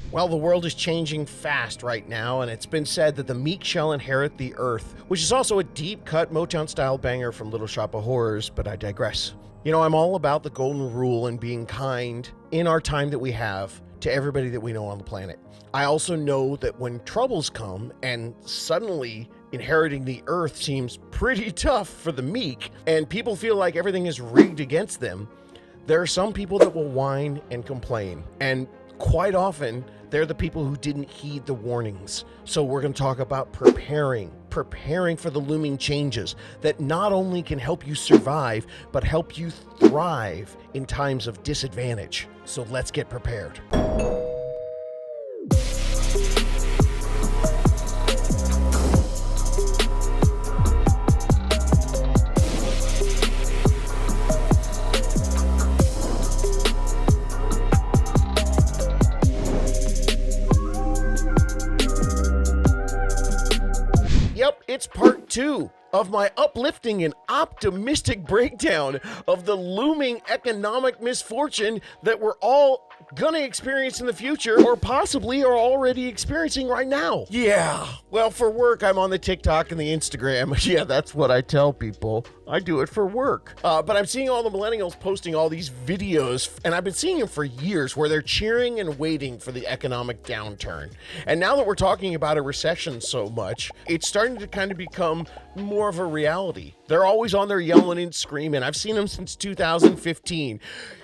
Well, the world is changing fast right now, and it's been said that the meek shall inherit the earth, which is also a deep-cut Motown-style banger from Little Shop of Horrors, but I digress. You know, I'm all about the golden rule and being kind in our time that we have to everybody that we know on the planet. I also know that when troubles come and suddenly inheriting the earth seems pretty tough for the meek, and people feel like everything is rigged against them, there are some people that will whine and complain, and quite often, they're the people who didn't heed the warnings. So we're going to talk about preparing for the looming changes that not only can help you survive, but help you thrive in times of disadvantage. So let's get prepared. It's part 2 of my uplifting and optimistic breakdown of the looming economic misfortune that we're all gonna experience in the future, or possibly are already experiencing right now. Yeah, well, for work, I'm on the TikTok and the Instagram. Yeah, that's what I tell people. I do it for work. But I'm seeing all the millennials posting all these videos, and I've been seeing them for years, where they're cheering and waiting for the economic downturn. And now that we're talking about a recession so much, it's starting to kind of become more of a reality. They're always on there yelling and screaming. I've seen them since 2015,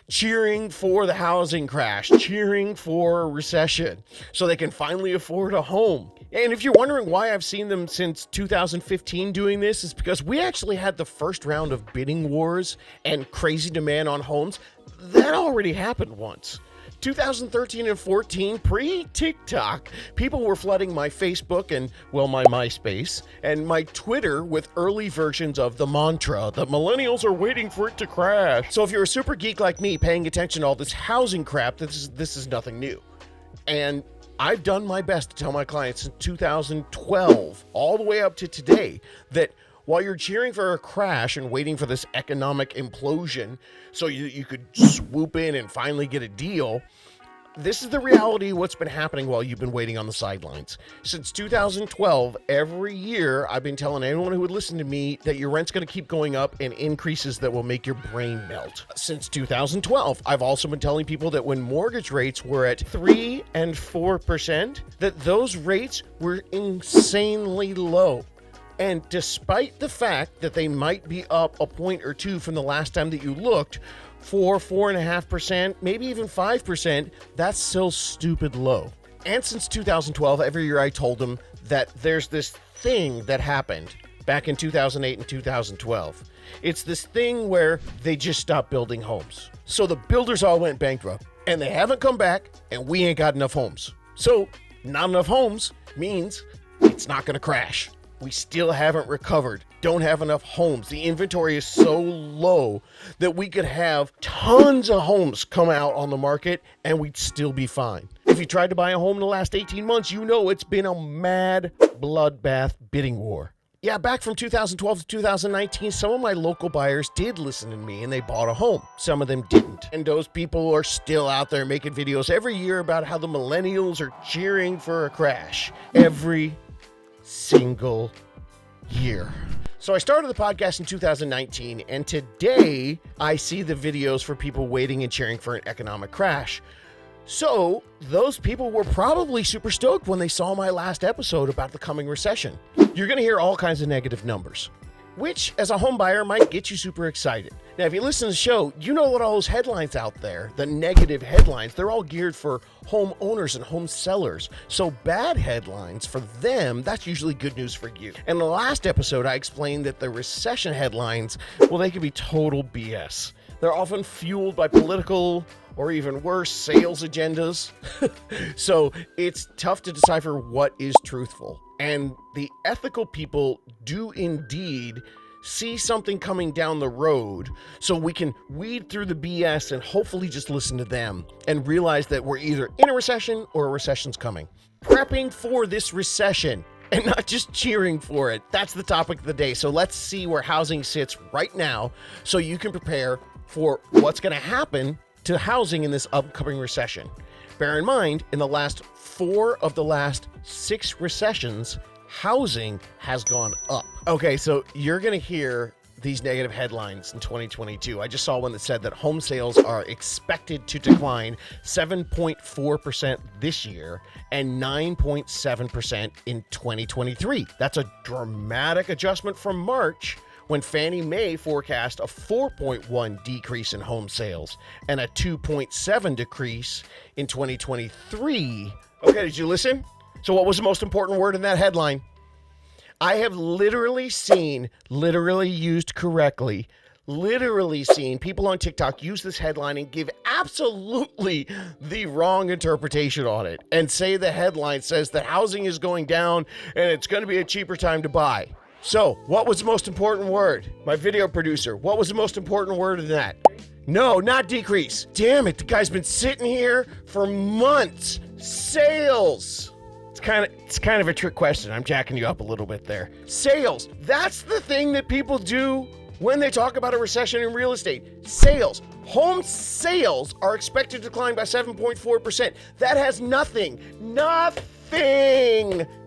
cheering for the housing crash, cheering for a recession, so they can finally afford a home. And if you're wondering why I've seen them since 2015 doing this, is because we actually had the first round of bidding wars and crazy demand on homes. That already happened once. 2013 and 14, pre-TikTok, people were flooding my Facebook and, well, my MySpace and my Twitter with early versions of the mantra that millennials are waiting for it to crash. So if you're a super geek like me paying attention to all this housing crap, this is nothing new. And I've done my best to tell my clients in 2012 all the way up to today that while you're cheering for a crash and waiting for this economic implosion so you could swoop in and finally get a deal, this is the reality of what's been happening while you've been waiting on the sidelines. Since 2012, every year I've been telling anyone who would listen to me that your rent's going to keep going up and increases that will make your brain melt. Since 2012, I've also been telling people that when mortgage rates were at 3 and 4%, that those rates were insanely low. And despite the fact that they might be up a point or two from the last time that you looked, 4.5%, maybe even 5%, that's still stupid low. And since 2012, every year I told them that there's this thing that happened back in 2008 and 2012. It's this thing where they just stopped building homes. So the builders all went bankrupt, and they haven't come back, and we ain't got enough homes. So not enough homes means it's not going to crash. We still haven't recovered, don't have enough homes. The inventory is so low that we could have tons of homes come out on the market and we'd still be fine. If you tried to buy a home in the last 18 months, you know it's been a mad bloodbath bidding war. Yeah, back from 2012 to 2019, some of my local buyers did listen to me and they bought a home. Some of them didn't. And those people are still out there making videos every year about how the millennials are cheering for a crash. Every single year. So I started the podcast in 2019, and today I see the videos for people waiting and cheering for an economic crash. So those people were probably super stoked when they saw my last episode about the coming recession. You're going to hear all kinds of negative numbers, which as a home buyer might get you super excited. Now, if you listen to the show, you know what all those headlines out there, the negative headlines, they're all geared for home owners and home sellers. So bad headlines for them, that's usually good news for you. And in the last episode, I explained that the recession headlines, well, they can be total BS. They're often fueled by political or even worse, sales agendas. So it's tough to decipher what is truthful. And the ethical people do indeed see something coming down the road, so we can weed through the BS and hopefully just listen to them and realize that we're either in a recession or a recession's coming. Prepping for this recession and not just cheering for it. That's the topic of the day. So let's see where housing sits right now so you can prepare for what's going to happen to housing in this upcoming recession. Bear in mind, in the last 4 of the last 6 recessions, housing has gone up. Okay, so you're going to hear these negative headlines in 2022. I just saw one that said that home sales are expected to decline 7.4% this year and 9.7% in 2023. That's a dramatic adjustment from March, when Fannie Mae forecast a 4.1 decrease in home sales and a 2.7 decrease in 2023. Okay, did you listen? So what was the most important word in that headline? I have literally seen, used correctly, seen people on TikTok use this headline and give absolutely the wrong interpretation on it and say the headline says that housing is going down and it's going to be a cheaper time to buy. So, what was the most important word? My video producer, what was the most important word in that? No, not decrease. Damn it, the guy's been sitting here for months. Sales. It's kind of a trick question. I'm jacking you up a little bit there. Sales. That's the thing that people do when they talk about a recession in real estate. Sales. Home sales are expected to decline by 7.4%. That has nothing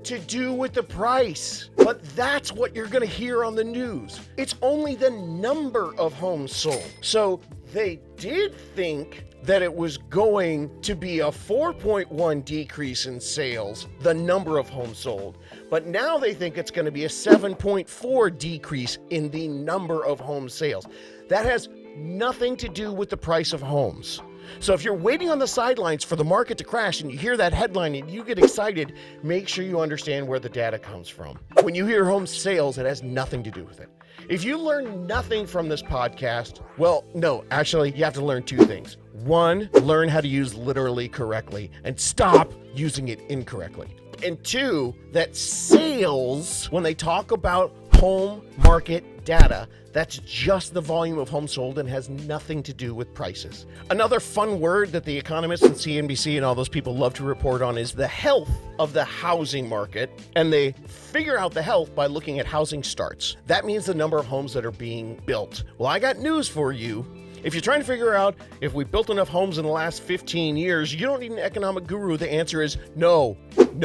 to do with the price. But that's what you're going to hear on the news. It's only the number of homes sold. So they did think that it was going to be a 4.1 decrease in sales, the number of homes sold. But now they think it's going to be a 7.4 decrease in the number of home sales. That has nothing to do with the price of homes. So if you're waiting on the sidelines for the market to crash and you hear that headline and you get excited, make sure you understand where the data comes from. When you hear home sales, it has nothing to do with it. If you learn nothing from this podcast, well, no, actually, you have to learn 2 things. 1, learn how to use literally correctly and stop using it incorrectly. And 2, that sales, when they talk about home market data, that's just the volume of homes sold and has nothing to do with prices. Another fun word that the economists and CNBC and all those people love to report on is the health of the housing market. And they figure out the health by looking at housing starts. That means the number of homes that are being built. Well, I got news for you. If you're trying to figure out if we built enough homes in the last 15 years, you don't need an economic guru. The answer is no,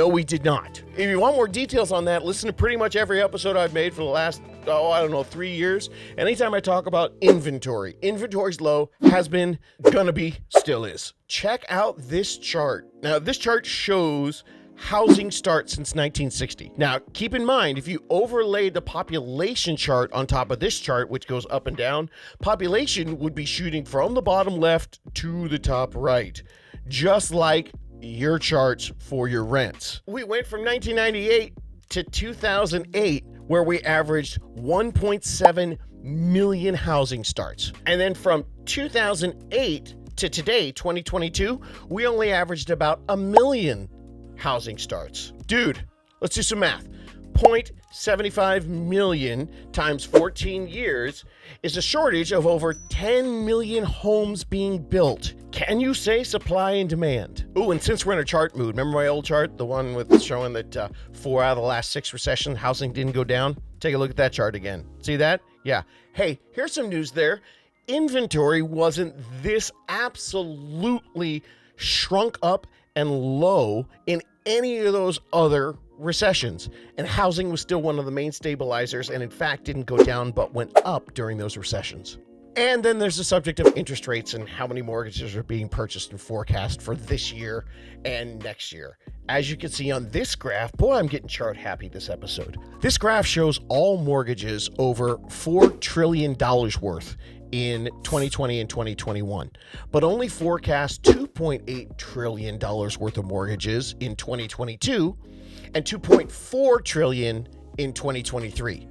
we did not. If you want more details on that, listen to pretty much every episode I've made for the last, 3 years. Anytime I talk about inventory's low, has been, gonna be, still is. Check out this chart. Now, this chart shows housing starts since 1960. Now, keep in mind, if you overlay the population chart on top of this chart, which goes up and down, population would be shooting from the bottom left to the top right, just like your charts for your rents. We went from 1998 to 2008, where we averaged 1.7 million housing starts. And then from 2008 to today, 2022, we only averaged about 1 million housing starts. Dude, let's do some math. 0.75 million times 14 years is a shortage of over 10 million homes being built. Can you say supply and demand? Ooh, and since we're in a chart mood, remember my old chart, the one with showing that 4 out of the last 6 recessions, housing didn't go down? Take a look at that chart again. See that? Yeah. Hey, here's some news there. Inventory wasn't this absolutely shrunk up and low in any of those other recessions, and housing was still one of the main stabilizers, and in fact didn't go down but went up during those recessions. And then there's the subject of interest rates and how many mortgages are being purchased and forecast for this year and next year. As you can see on this graph, boy, I'm getting chart happy this episode. This graph shows all mortgages over $4 trillion worth in 2020 and 2021, but only forecast $2.8 trillion worth of mortgages in 2022 and $2.4 trillion in 2023.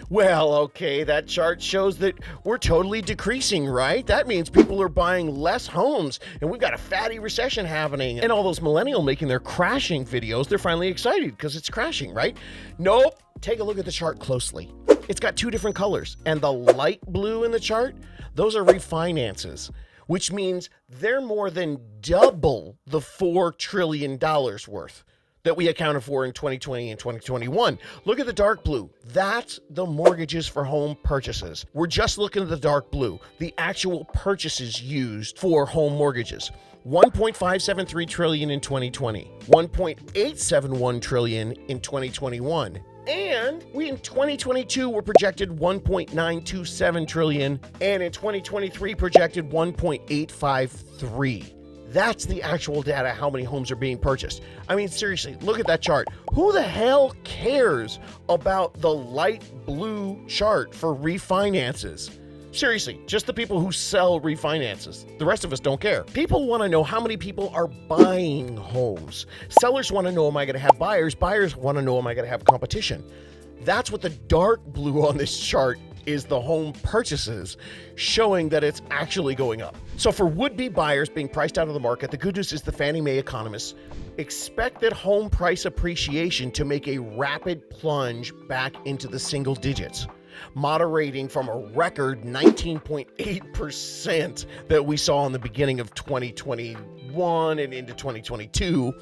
Well, okay, that chart shows that we're totally decreasing, right? That means people are buying less homes, and we've got a fatty recession happening. And all those millennials making their crashing videos, they're finally excited because it's crashing, right? Nope. Take a look at the chart closely. It's got 2 different colors, and the light blue in the chart, those are refinances, which means they're more than double the $4 trillion worth that we accounted for in 2020 and 2021. Look at the dark blue. That's the mortgages for home purchases. We're just looking at the dark blue, the actual purchases used for home mortgages. 1.573 trillion in 2020, 1.871 trillion in 2021. And we in 2022 were projected 1.927 trillion, and in 2023 projected 1.853. That's the actual data, how many homes are being purchased. I mean, seriously, look at that chart. Who the hell cares about the light blue chart for refinances? Seriously, just the people who sell refinances. The rest of us don't care. People want to know how many people are buying homes. Sellers want to know, am I going to have buyers? Buyers want to know, am I going to have competition? That's what the dark blue on this chart is, the home purchases, showing that it's actually going up. So for would-be buyers being priced out of the market, the good news is the Fannie Mae economists expected home price appreciation to make a rapid plunge back into the single digits, moderating from a record 19.8% that we saw in the beginning of 2021 and into 2022,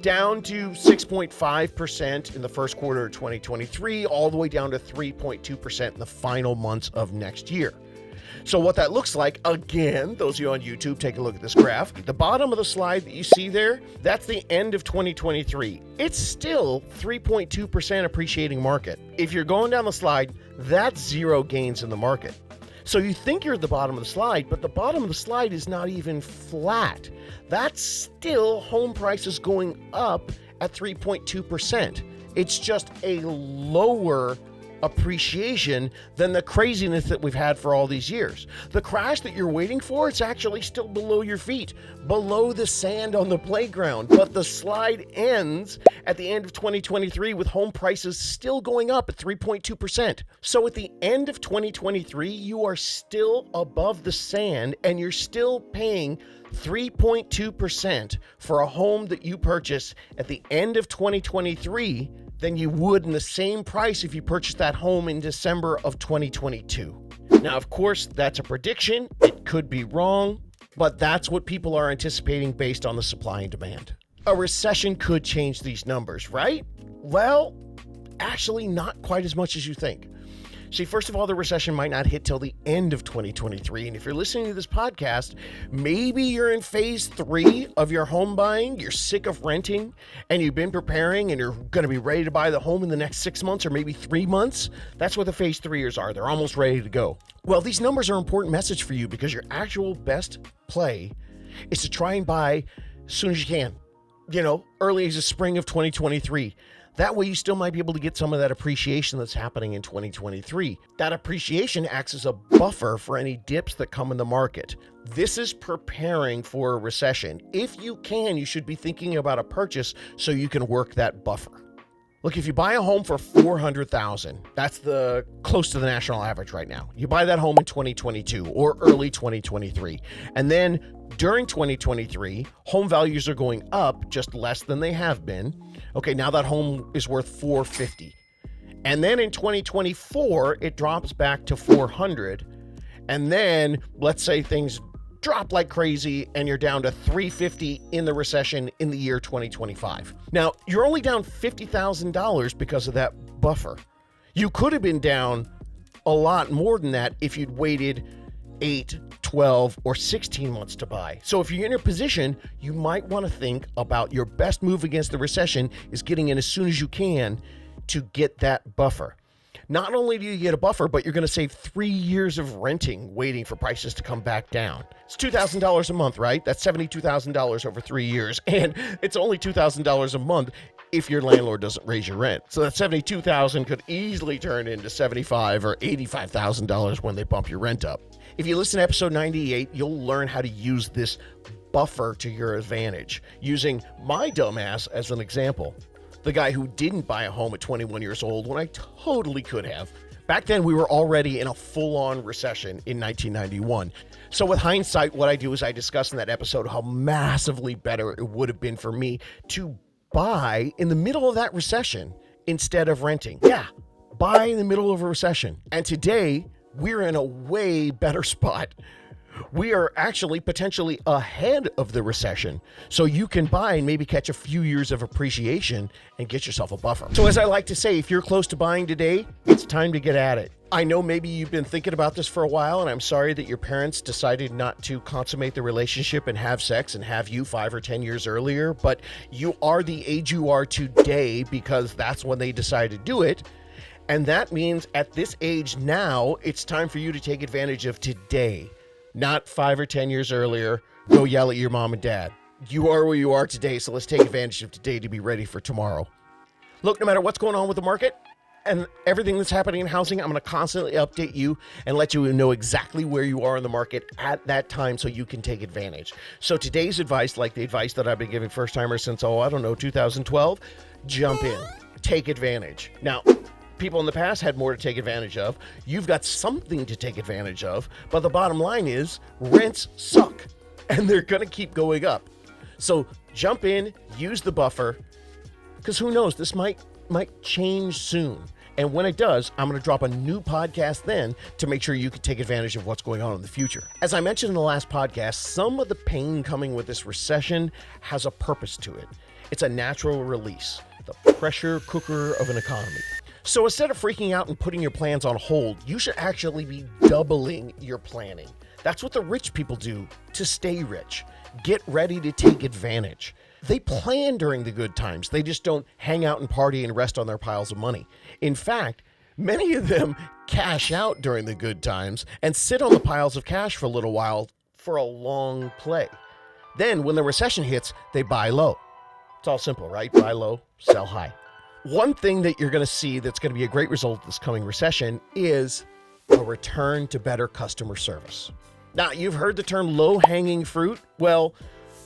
down to 6.5% in the first quarter of 2023, all the way down to 3.2% in the final months of next year. So what that looks like, again, those of you on YouTube, take a look at this graph. The bottom of the slide that you see there, that's the end of 2023. It's still 3.2% appreciating market. If you're going down the slide, that's zero gains in the market. So you think you're at the bottom of the slide, but the bottom of the slide is not even flat. That's still home prices going up at 3.2%. It's just a lower appreciation than the craziness that we've had for all these years. The crash that you're waiting for, it's actually still below your feet, below the sand on the playground. But the slide ends at the end of 2023 with home prices still going up at 3.2%. So at the end of 2023, you are still above the sand and you're still paying 3.2% for a home that you purchase at the end of 2023 than you would in the same price if you purchased that home in December of 2022. Now, of course, that's a prediction. It could be wrong, but that's what people are anticipating based on the supply and demand. A recession could change these numbers, right? Well, actually not quite as much as you think. See, first of all, the recession might not hit till the end of 2023. And if you're listening to this podcast, maybe you're in phase 3 of your home buying. You're sick of renting and you've been preparing and you're going to be ready to buy the home in the next 6 months or maybe 3 months. That's what the phase 3ers are. They're almost ready to go. Well, these numbers are an important message for you because your actual best play is to try and buy as soon as you can, early as the spring of 2023. That way you still might be able to get some of that appreciation that's happening in 2023. That appreciation acts as a buffer for any dips that come in the market. This is preparing for a recession. If you can, you should be thinking about a purchase so you can work that buffer. Look, if you buy a home for $400,000, that's close to the national average right now. You buy that home in 2022 or early 2023, and then during 2023, home values are going up just less than they have been. Okay, now that home is worth $450,000. And then in 2024, it drops back to $400,000. And then let's say things drop like crazy and you're down to $350,000 in the recession in the year 2025. Now, you're only down $50,000 because of that buffer. You could have been down a lot more than that if you'd waited 8, 12, or 16 months to buy. So if you're in a position, you might want to think about your best move against the recession is getting in as soon as you can to get that buffer. Not only do you get a buffer, but you're going to save 3 years of renting waiting for prices to come back down. It's $2,000 a month, right? That's $72,000 over 3 years. And it's only $2,000 a month if your landlord doesn't raise your rent. So that $72,000 could easily turn into $75,000 or $85,000 when they bump your rent up. If you listen to episode 98, you'll learn how to use this buffer to your advantage, using my dumbass as an example. The guy who didn't buy a home at 21 years old when I totally could have. Back then, we were already in a full-on recession in 1991. So with hindsight, what I do is I discuss in that episode how massively better it would have been for me to buy in the middle of that recession instead of renting. Yeah, buy in the middle of a recession. And today, we're in a way better spot. We are actually potentially ahead of the recession. So you can buy and maybe catch a few years of appreciation and get yourself a buffer. So as I like to say, if you're close to buying today, it's time to get at it. I know maybe you've been thinking about this for a while, and I'm sorry that your parents decided not to consummate the relationship and have sex and have you 5 or 10 years earlier, but you are the age you are today because that's when they decided to do it. And that means at this age now, it's time for you to take advantage of today, not 5 or 10 years earlier. Go yell at your mom and dad. You are where you are today, so let's take advantage of today to be ready for tomorrow. Look, no matter what's going on with the market and everything that's happening in housing, I'm going to constantly update you and let you know exactly where you are in the market at that time so you can take advantage. So today's advice, like the advice that I've been giving first-timers since, 2012, jump in, take advantage. Now, people in the past had more to take advantage of. You've got something to take advantage of, but the bottom line is rents suck and they're going to keep going up. So jump in, use the buffer, because who knows, this might change soon. And when it does, I'm going to drop a new podcast then to make sure you can take advantage of what's going on in the future. As I mentioned in the last podcast, some of the pain coming with this recession has a purpose to it. It's a natural release, the pressure cooker of an economy. So instead of freaking out and putting your plans on hold, you should actually be doubling your planning. That's what the rich people do to stay rich. Get ready to take advantage. They plan during the good times. They just don't hang out and party and rest on their piles of money. In fact, many of them cash out during the good times and sit on the piles of cash for a little while for a long play. Then when the recession hits, they buy low. It's all simple, right? Buy low, sell high. One thing that you're going to see that's going to be a great result of this coming recession is a return to better customer service. Now, you've heard the term low-hanging fruit. Well,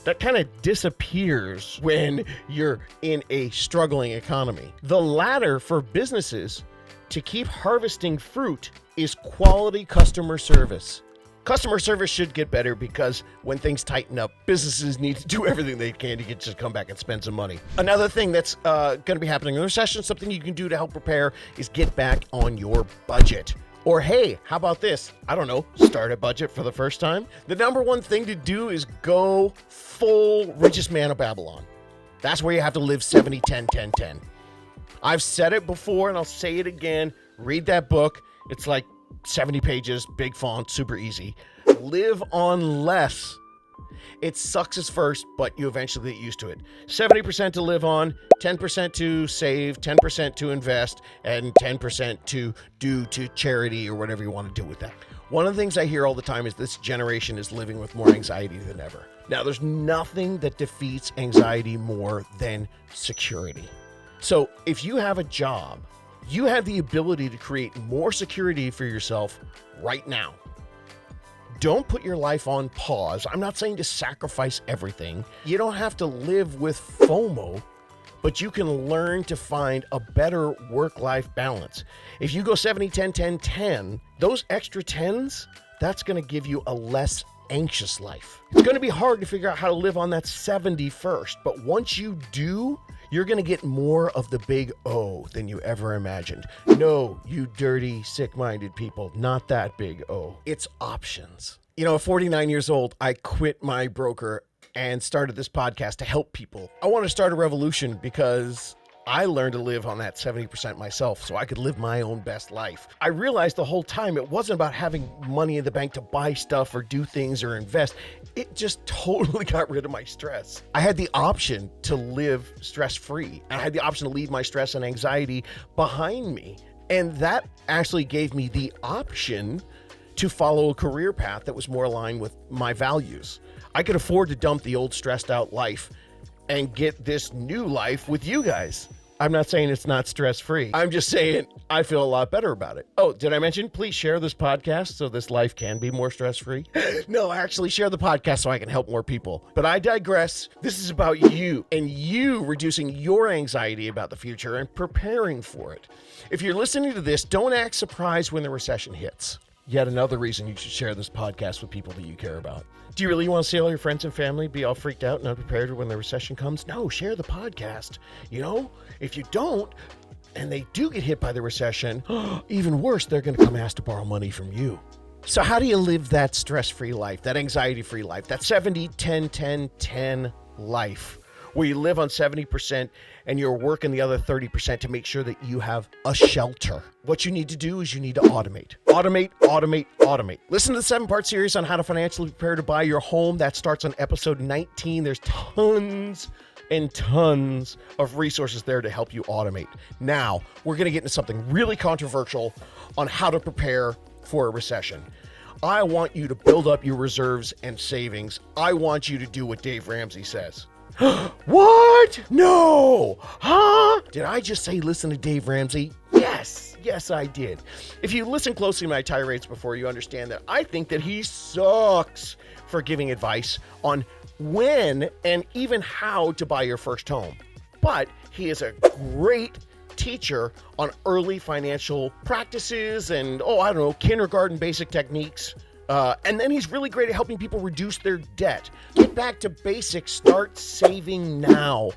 that kind of disappears when you're in a struggling economy. The ladder for businesses to keep harvesting fruit is quality customer service. Customer service should get better because when things tighten up, businesses need to do everything they can to get to come back and spend some money. Another thing that's going to be happening in the recession, something you can do to help prepare, is get back on your budget. Or hey, how about this? I don't know, start a budget for the first time. The number one thing to do is go full richest man of Babylon. That's where you have to live 70-10-10-10. I've said it before and I'll say it again. Read that book. It's like 70 pages, big font, super easy. Live on less. It sucks at first, but you eventually get used to it. 70% to live on, 10% to save, 10% to invest, and 10% to do to charity or whatever you want to do with that. One of the things I hear all the time is this generation is living with more anxiety than ever. Now, there's nothing that defeats anxiety more than security. So if you have a job, you have the ability to create more security for yourself right now. Don't put your life on pause. I'm not saying to sacrifice everything. You don't have to live with FOMO, but you can learn to find a better work-life balance. If you go 70-10-10-10, those extra 10s, that's going to give you a less anxious life. It's going to be hard to figure out how to live on that 70 first, but once you do, you're going to get more of the big O than you ever imagined. No, you dirty, sick-minded people, not that big O. It's options. At 49 years old, I quit my broker and started this podcast to help people. I want to start a revolution because I learned to live on that 70% myself so I could live my own best life. I realized the whole time it wasn't about having money in the bank to buy stuff or do things or invest. It just totally got rid of my stress. I had the option to live stress-free. I had the option to leave my stress and anxiety behind me. And that actually gave me the option to follow a career path that was more aligned with my values. I could afford to dump the old stressed out life and get this new life with you guys. I'm not saying it's not stress-free. I'm just saying I feel a lot better about it. Oh, did I mention, please share this podcast so this life can be more stress-free? No, actually share the podcast so I can help more people. But I digress. This is about you and you reducing your anxiety about the future and preparing for it. If you're listening to this, don't act surprised when the recession hits. Yet another reason you should share this podcast with people that you care about. Do you really want to see all your friends and family be all freaked out and unprepared when the recession comes? No, share the podcast. If you don't, and they do get hit by the recession, even worse, they're going to come ask to borrow money from you. So how do you live that stress-free life, that anxiety-free life, that 70-10-10-10 life, where you live on 70% and you're working the other 30% to make sure that you have a shelter? What you need to do is you need to automate. Automate, automate, automate. Listen to the 7-part series on how to financially prepare to buy your home. That starts on episode 19. There's tons and tons of resources there to help you automate. Now, we're going to get into something really controversial on how to prepare for a recession. I want you to build up your reserves and savings. I want you to do what Dave Ramsey says. What? No. Huh? Did I just say listen to Dave Ramsey? Yes, I did. If you listen closely to my tirades before, you understand that I think that he sucks for giving advice on when and even how to buy your first home. But he is a great teacher on early financial practices and, kindergarten basic techniques. And then he's really great at helping people reduce their debt. Get back to basics. Start saving now.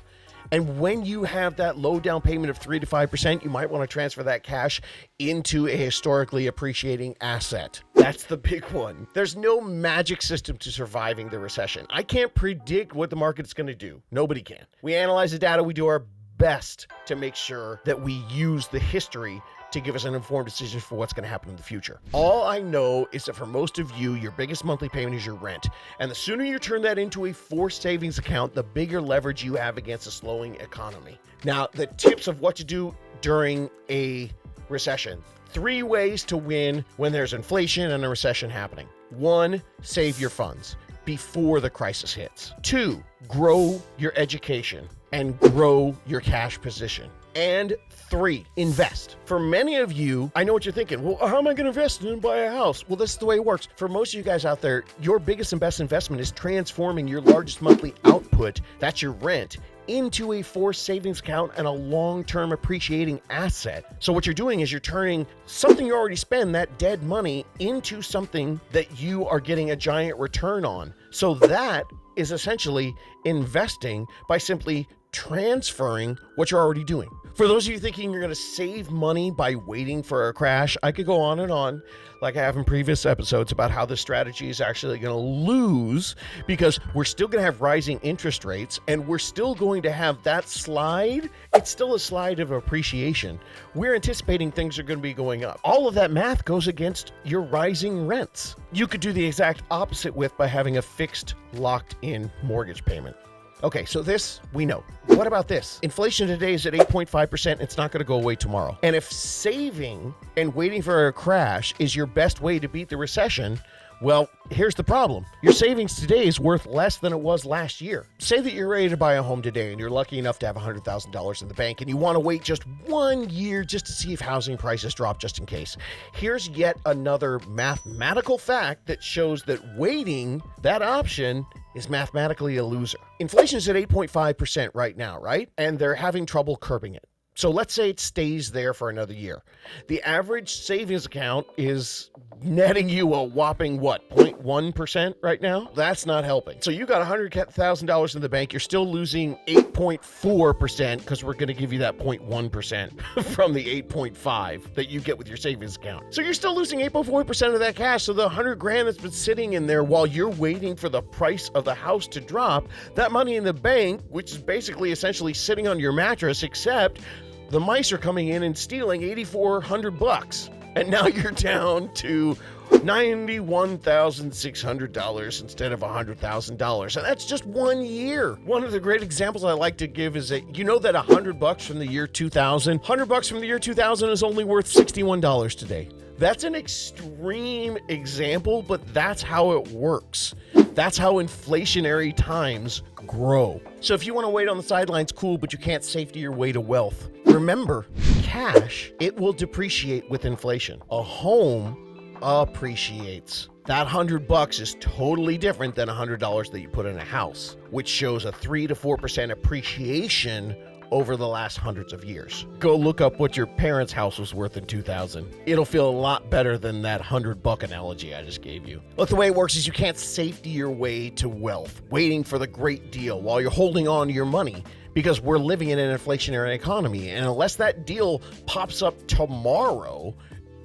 And when you have that low down payment of 3 to 5%, you might want to transfer that cash into a historically appreciating asset. That's the big one. There's no magic system to surviving the recession. I can't predict what the market's going to do. Nobody can. We analyze the data. We do our best to make sure that we use the history to give us an informed decision for what's going to happen in the future. All I know is that for most of you, your biggest monthly payment is your rent. And the sooner you turn that into a forced savings account, the bigger leverage you have against a slowing economy. Now, the tips of what to do during a recession. 3 ways to win when there's inflation and a recession happening. 1, save your funds before the crisis hits. 2, grow your education and grow your cash position. And 3, invest. For many of you, I know what you're thinking. Well, how am I going to invest and buy a house? Well, this is the way it works. For most of you guys out there, your biggest and best investment is transforming your largest monthly output, that's your rent, into a forced savings account and a long-term appreciating asset. So what you're doing is you're turning something you already spend, that dead money, into something that you are getting a giant return on. So that is essentially investing by simply transferring what you're already doing. For those of you thinking you're going to save money by waiting for a crash, I could go on and on, like I have in previous episodes, about how this strategy is actually going to lose because we're still going to have rising interest rates and we're still going to have that slide. It's still a slide of appreciation. We're anticipating things are going to be going up. All of that math goes against your rising rents. You could do the exact opposite by having a fixed, locked-in mortgage payment. Okay, so this we know. What about this? Inflation today is at 8.5%. It's not going to go away tomorrow. And if saving and waiting for a crash is your best way to beat the recession, well, here's the problem. Your savings today is worth less than it was last year. Say that you're ready to buy a home today and you're lucky enough to have $100,000 in the bank and you want to wait just 1 year just to see if housing prices drop just in case. Here's yet another mathematical fact that shows that waiting, that option, is mathematically a loser. Inflation is at 8.5% right now, right? And they're having trouble curbing it. So let's say it stays there for another year. The average savings account is netting you a whopping, 0.1% right now? That's not helping. So you got $100,000 in the bank. You're still losing 8.4% because we're going to give you that 0.1% from the 8.5 that you get with your savings account. So you're still losing 8.4% of that cash. So the $100,000 that's been sitting in there while you're waiting for the price of the house to drop, that money in the bank, which is basically essentially sitting on your mattress, except the mice are coming in and stealing $8,400, and now you're down to $91,600 instead of $100,000, and that's just 1 year. One of the great examples I like to give is that you know that $100 from the year 2000, $100 from the year 2000 is only worth $61 today. That's an extreme example, but that's how it works. That's how inflationary times grow. So if you want to wait on the sidelines, cool, but you can't safety your way to wealth. Remember, cash, it will depreciate with inflation. A home appreciates. That $100 is totally different than $100 that you put in a house, which shows a 3 to 4% appreciation over the last hundreds of years. Go look up what your parents' house was worth in 2000. It'll feel a lot better than that $100 analogy I just gave you. Look, the way it works is you can't safety your way to wealth, waiting for the great deal while you're holding on to your money, because we're living in an inflationary economy. And unless that deal pops up tomorrow,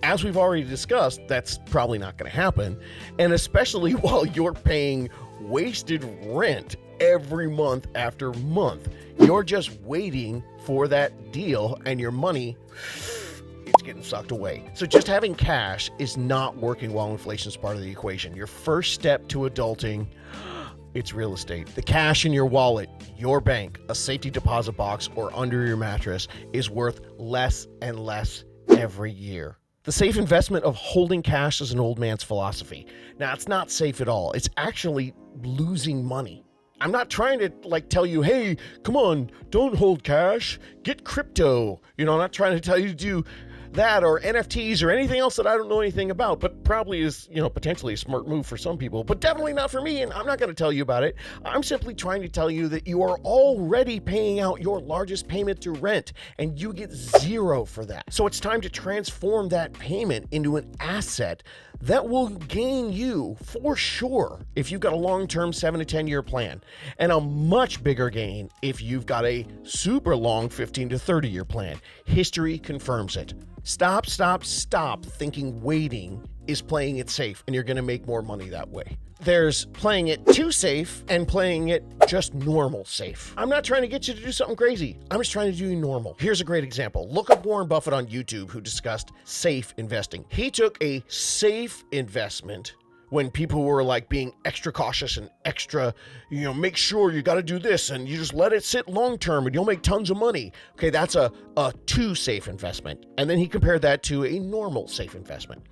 As we've already discussed, that's probably not going to happen. And especially while you're paying wasted rent every month after month. You're just waiting for that deal and your money, it's getting sucked away. So just having cash is not working while inflation is part of the equation. Your first step to adulting, it's real estate. The cash in your wallet, your bank, a safety deposit box, or under your mattress is worth less and less every year. The safe investment of holding cash is an old man's philosophy. Now, it's not safe at all. It's actually losing money. I'm not trying to tell you, hey, come on, don't hold cash, get crypto. I'm not trying to tell you to do that or NFTs or anything else that I don't know anything about, but probably is, potentially a smart move for some people, but definitely not for me. And I'm not going to tell you about it. I'm simply trying to tell you that you are already paying out your largest payment to rent and you get zero for that. So it's time to transform that payment into an asset that will gain you for sure if you've got a long-term 7 to 10 year plan, and a much bigger gain if you've got a super long 15 to 30 year plan. History confirms it. Stop thinking waiting is playing it safe and you're going to make more money that way. There's playing it too safe and playing it just normal safe. I'm not trying to get you to do something crazy. I'm just trying to do normal. Here's a great example. Look up Warren Buffett on YouTube, who discussed safe investing. He took a safe investment when people were being extra cautious and extra, make sure you got to do this and you just let it sit long term and you'll make tons of money. Okay, that's a too safe investment. And then he compared that to a normal safe investment.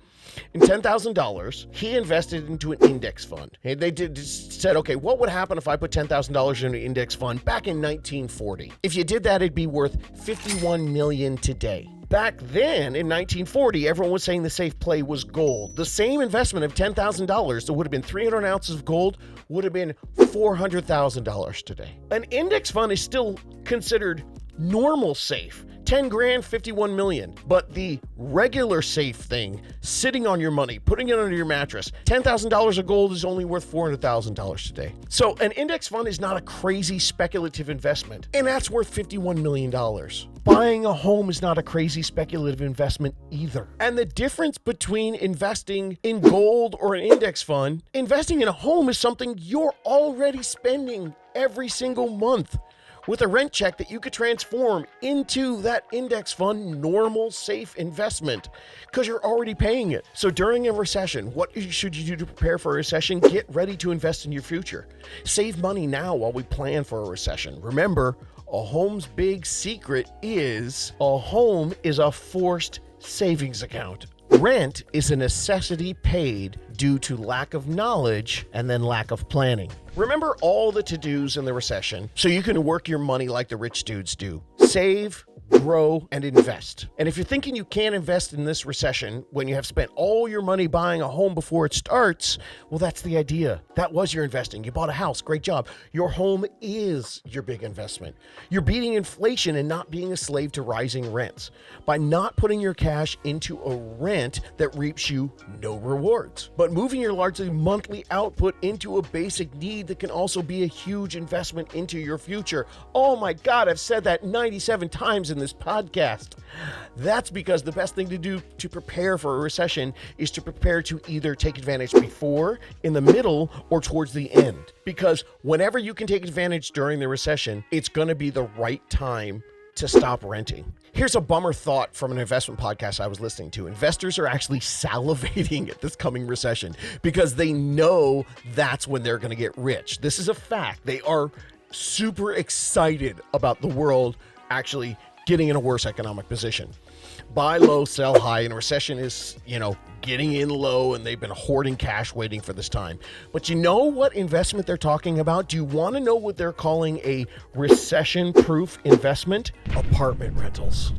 In $10,000, he invested into an index fund. And they said, okay, what would happen if I put $10,000 in an index fund back in 1940? If you did that, it'd be worth $51 million today. Back then, in 1940, everyone was saying the safe play was gold. The same investment of $10,000 that would have been 300 ounces of gold would have been $400,000 today. An index fund is still considered normal safe. 10 grand, 51 million. But the regular safe thing, sitting on your money, putting it under your mattress, $10,000 of gold is only worth $400,000 today. So an index fund is not a crazy speculative investment, and that's worth $51 million. Buying a home is not a crazy speculative investment either. And the difference between investing in gold or an index fund, investing in a home is something you're already spending every single month, with a rent check that you could transform into that index fund normal safe investment because you're already paying it. So during a recession, what should you do to prepare for a recession? Get ready to invest in your future. Save money now while we plan for a recession. Remember, a home's big secret is a home is a forced savings account. Rent is a necessity paid due to lack of knowledge and then lack of planning. Remember all the to-dos in the recession so you can work your money like the rich dudes do. Save, grow, and invest. And if you're thinking you can't invest in this recession when you have spent all your money buying a home before it starts, well, that's the idea. That was your investing. You bought a house. Great job. Your home is your big investment. You're beating inflation and not being a slave to rising rents by not putting your cash into a rent that reaps you no rewards, but moving your largely monthly output into a basic need that can also be a huge investment into your future. Oh my God, I've said that 97 times in this podcast. That's because the best thing to do to prepare for a recession is to prepare to either take advantage before, in the middle, or towards the end. Because whenever you can take advantage during the recession, it's going to be the right time to stop renting. Here's a bummer thought from an investment podcast I was listening to. Investors are actually salivating at this coming recession because they know that's when they're going to get rich. This is a fact. They are super excited about the world actually getting in a worse economic position. Buy low, sell high, and recession is, getting in low, and they've been hoarding cash waiting for this time. But you know what investment they're talking about? Do you want to know what they're calling a recession-proof investment? Apartment rentals.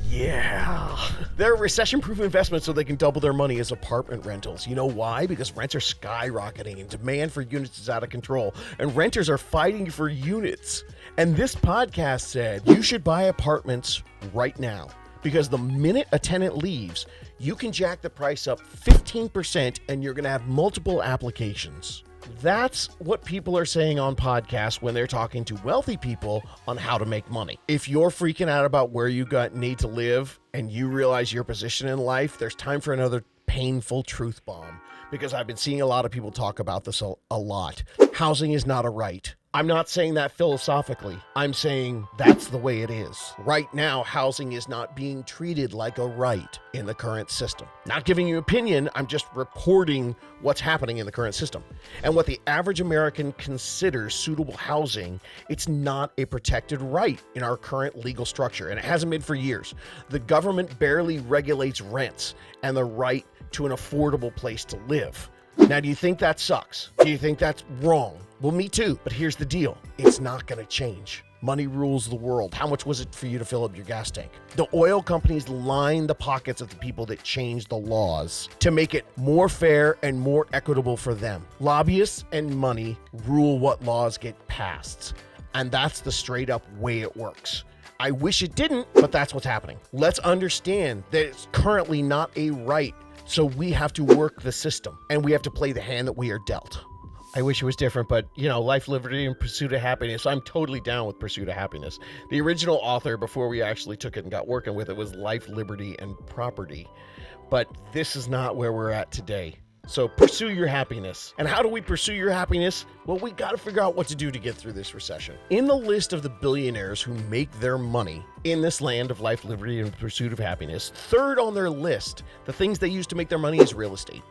Yeah. They're recession-proof investments so they can double their money as apartment rentals. You know why? Because rents are skyrocketing and demand for units is out of control. And renters are fighting for units. And this podcast said you should buy apartments right now. Because the minute a tenant leaves, you can jack the price up 15% and you're going to have multiple applications. That's what people are saying on podcasts when they're talking to wealthy people on how to make money. If you're freaking out about where you need to live and you realize your position in life, there's time for another painful truth bomb, because I've been seeing a lot of people talk about this a lot. Housing is not a right. I'm not saying that philosophically. I'm saying that's the way it is. Right now, housing is not being treated like a right in the current system. Not giving you opinion, I'm just reporting what's happening in the current system. And what the average American considers suitable housing, it's not a protected right in our current legal structure, and it hasn't been for years. The government barely regulates rents and the right to an affordable place to live. Now, do you think that sucks? Do you think that's wrong? Well, me too. But here's the deal. It's not going to change. Money rules the world. How much was it for you to fill up your gas tank? The oil companies line the pockets of the people that change the laws to make it more fair and more equitable for them. Lobbyists and money rule what laws get passed. And that's the straight up way it works. I wish it didn't, but that's what's happening. Let's understand that it's currently not a right. So we have to work the system, and we have to play the hand that we are dealt. I wish it was different, but, life, liberty, and pursuit of happiness. I'm totally down with pursuit of happiness. The original author, before we actually took it and got working with it, was life, liberty, and property. But this is not where we're at today. So pursue your happiness. And how do we pursue your happiness? Well, we got to figure out what to do to get through this recession. In the list of the billionaires who make their money in this land of life, liberty, and pursuit of happiness, third on their list, the things they use to make their money is real estate.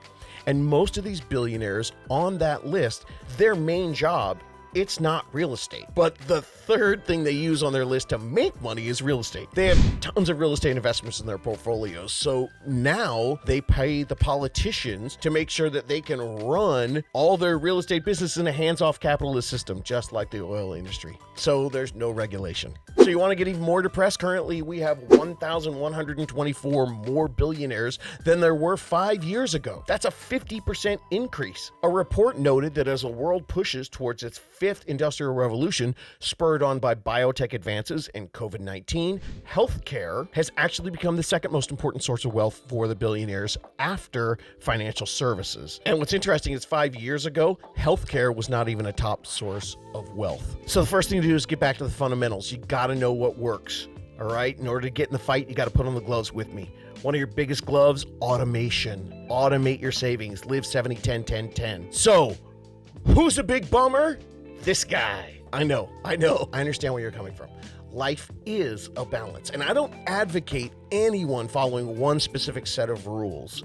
And most of these billionaires on that list, their main job, it's not real estate. But the third thing they use on their list to make money is real estate. They have tons of real estate investments in their portfolios. So now they pay the politicians to make sure that they can run all their real estate business in a hands-off capitalist system, just like the oil industry. So there's no regulation. So you want to get even more depressed? Currently, we have 1,124 more billionaires than there were 5 years ago. That's a 50% increase. A report noted that as the world pushes towards its fifth industrial revolution, spurred on by biotech advances and COVID-19, healthcare has actually become the second most important source of wealth for the billionaires after financial services. And what's interesting is 5 years ago, healthcare was not even a top source of wealth. So the first thing to do is get back to the fundamentals. You got to know what works. All right. In order to get in the fight, you got to put on the gloves with me. One of your biggest gloves, automation. Automate your savings. Live 70-10-10-10. So who's a big bummer? This guy. I know. I understand where you're coming from. Life is a balance, and I don't advocate anyone following one specific set of rules.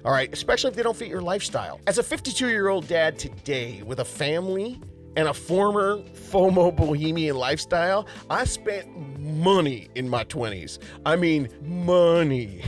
All right, especially if they don't fit your lifestyle. As a 52-year-old dad today with a family and a former FOMO bohemian lifestyle, I spent money in my 20s. I mean, money.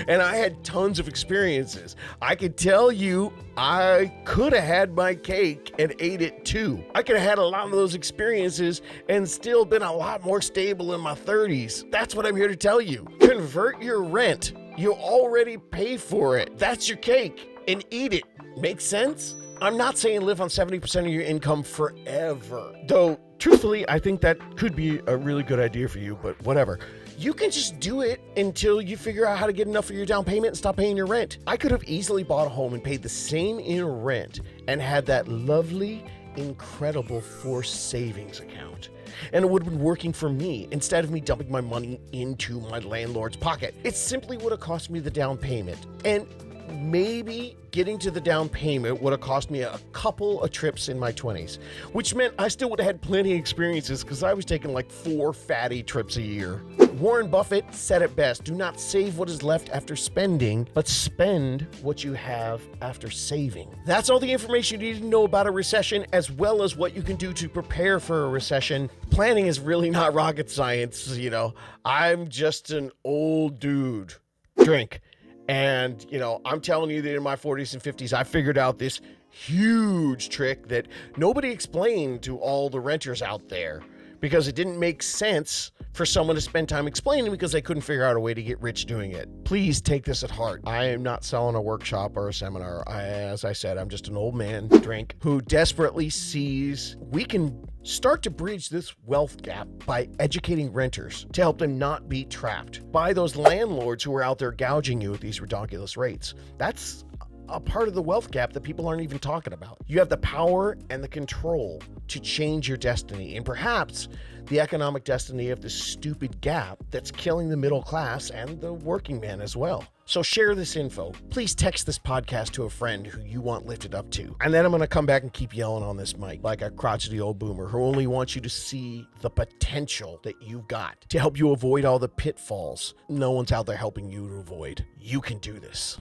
And I had tons of experiences. I could tell you I could have had my cake and ate it too. I could have had a lot of those experiences and still been a lot more stable in my 30s. That's what I'm here to tell you. Convert your rent. You already pay for it. That's your cake, and eat it. Make sense? I'm not saying live on 70% of your income forever. Though, truthfully, I think that could be a really good idea for you, but whatever. You can just do it until you figure out how to get enough for your down payment and stop paying your rent. I could have easily bought a home and paid the same in rent and had that lovely, incredible forced savings account. And it would have been working for me instead of me dumping my money into my landlord's pocket. It simply would have cost me the down payment. And maybe getting to the down payment would have cost me a couple of trips in my 20s, which meant I still would have had plenty of experiences because I was taking like 4 fatty trips a year. Warren Buffett said it best: do not save what is left after spending, but spend what you have after saving. That's all the information you need to know about a recession, as well as what you can do to prepare for a recession. Planning is really not rocket science, I'm just an old dude. Drink. And, I'm telling you that in my 40s and 50s, I figured out this huge trick that nobody explained to all the renters out there, because it didn't make sense for someone to spend time explaining because they couldn't figure out a way to get rich doing it. Please take this at heart. I am not selling a workshop or a seminar. As I said, I'm just an old man, drink, who desperately sees we can start to bridge this wealth gap by educating renters to help them not be trapped by those landlords who are out there gouging you at these ridiculous rates. That's a part of the wealth gap that people aren't even talking about. You have the power and the control to change your destiny, and perhaps the economic destiny of this stupid gap that's killing the middle class and the working man as well. So share this info. Please text this podcast to a friend who you want lifted up to. And then I'm going to come back and keep yelling on this mic like a crotchety old boomer who only wants you to see the potential that you've got to help you avoid all the pitfalls no one's out there helping you to avoid. You can do this.